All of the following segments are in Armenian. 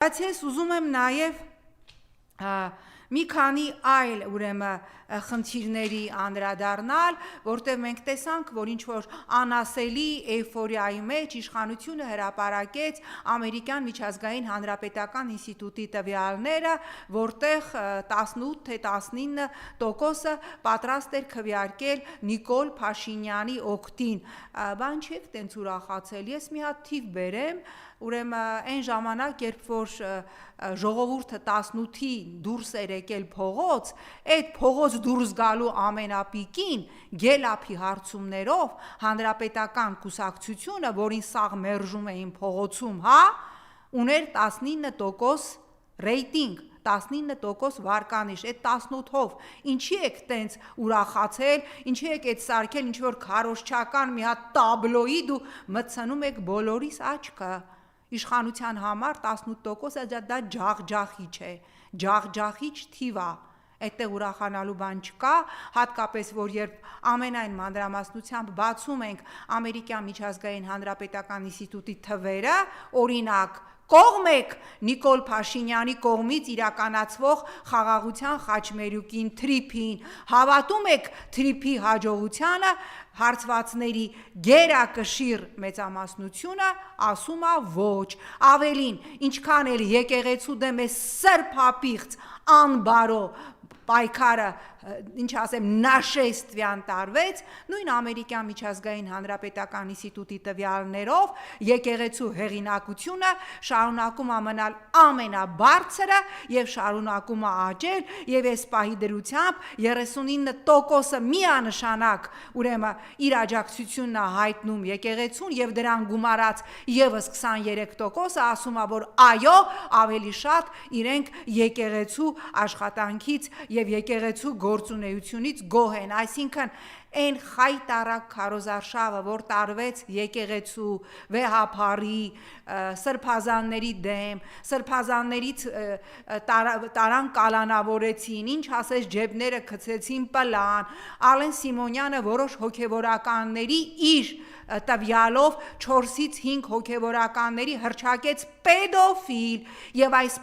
Բայց ես ուզում եմ նաև մի քանի այլ խնդիրների անդրադառնալ, որտեղ մենք տեսանք, որ ինչ-որ անասելի էյֆորիայի մեջ իշխանությունը հրապարակեց ամերիկյան միջազգային հանրապետական ինստիտուտի տվյալները, որտեղ 18 թե 19% պատրաստ էր քվեարկել Նիկոլ Փաշինյանի օգտին, բան չեք տենց ուրախացել, ես մի հատ թիվ բերեմ, այն ժամանակ, երբ որ ժողովուրդը 18-ի դուրս էր եկել փողոց, այդ փողոց դուրս գալու ամենապիկին գելափի հարցումներով հանրապետական կուսակցությունը, որին սաղ մերժում էին փողոցում, ուներ 19% ռեյտինգ, 19% վարկանիշ, այդ 18-ով ինչի եք տենց ուրախացել, ինչի եք այդ սարքել ինչ-որ քարոզչական մի հատ տաբլոիդ ու մտցնում եք բոլորիս աչքը, իշխանության համար 18% դա ջախջախիչ է, ջախջախիչ թիվ է, այդտեղ ուրախանալու բան չկա, հատկապես որ երբ ամենայն մանրամասնությամբ բացում ենք ամերիկյան միջազգային հանրապետական ինստիտուտի թվերը, օրինակ կողմ եք Նիկոլ Փաշինյանի կողմից իրականացվող խաղաղության խաչմերուկին, թրիփին, հավատում եք թրիփի հաջողությանը, հարցվածների գերակշիռ մեծամասնությունը ասում է ոչ, ավելին, ինչքան էլ եկեղեցու դեմ է սրբապիղծ անբարո պայքարը, ինչ ասեմ, նաշեստվյան տարվեց, նույն ամերիկյան միջազգային հանրապետական ինստիտուտի տվյալներով եկեղեցու հեղինակությունը շարունակում է մնալ ամենաբարձրը եւ շարունակում է աճել եւ այս պահի դրությամբ 39% միանշանակ իր աջակցությունն է հայտնում եկեղեցուն եւ դրան գումարած եւս 23% ասում է, որ այո, ավելի շատ իրենք եկեղեցու աշխատանքից եւ եկեղեցու գործունեությունից գոհ են, այսինքն այն խայտարակ քարոզարշավը, որ տարվեց եկեղեցու, վեհափարի, սրբազանների դեմ, սրբազաններից տարան կալանավորեցին, ինչ ասես ջեբները գցեցին պլան, Ալեն Սիմոնյանը որոշ հոգևորականների իր տվյալով 4-ից 5 հոգևորականների հռչակեց պետոֆիլ եւ այս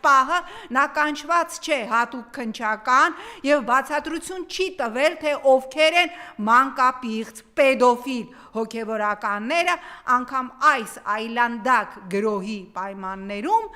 պահը նա կանչված չէ հատուկ քննչական եւ բացատրություն չի տվել, թե ովքեր են մանկապիղծ պետոֆիլ հոգևորականները, անգամ այս այլանդակ գրոհի պայմաններում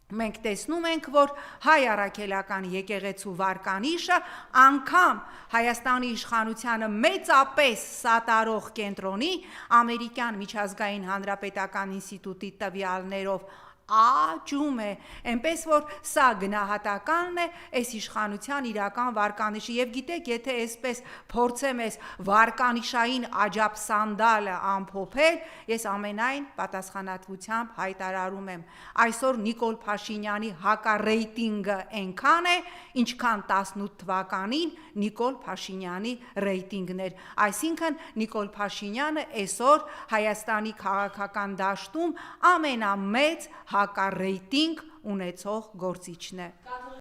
մենք տեսնում ենք, որ հայ առաքելական եկեղեցու վարկանիշը անգամ Հայաստանի իշխանությանը մեծապես սատարող կենտրոնի ամերիկյան միջազգային հանրապետական ինստիտուտի տվյալներով աճում է, այնպես որ սա գնահատականն է այս իշխանության իրական վարկանիշի եւ գիտեք, եթե այսպես փորձեմ այս վարկանիշային աջաբսանդալը ամփոփել, ես ամենայն պատասխանատվությամբ հայտարարում եմ, այսօր Նիկոլ Փաշինյանի հակառեյտինգը այնքան է, ինչքան 18 թվականին Նիկոլ Փաշինյանի ռեյտինգն էր, այսինքն Նիկոլ Փաշինյանը այսօր Հայաստանի քաղաքական դաշտում ամենամեծ հակառեյտինգ ունեցող գործիչն է։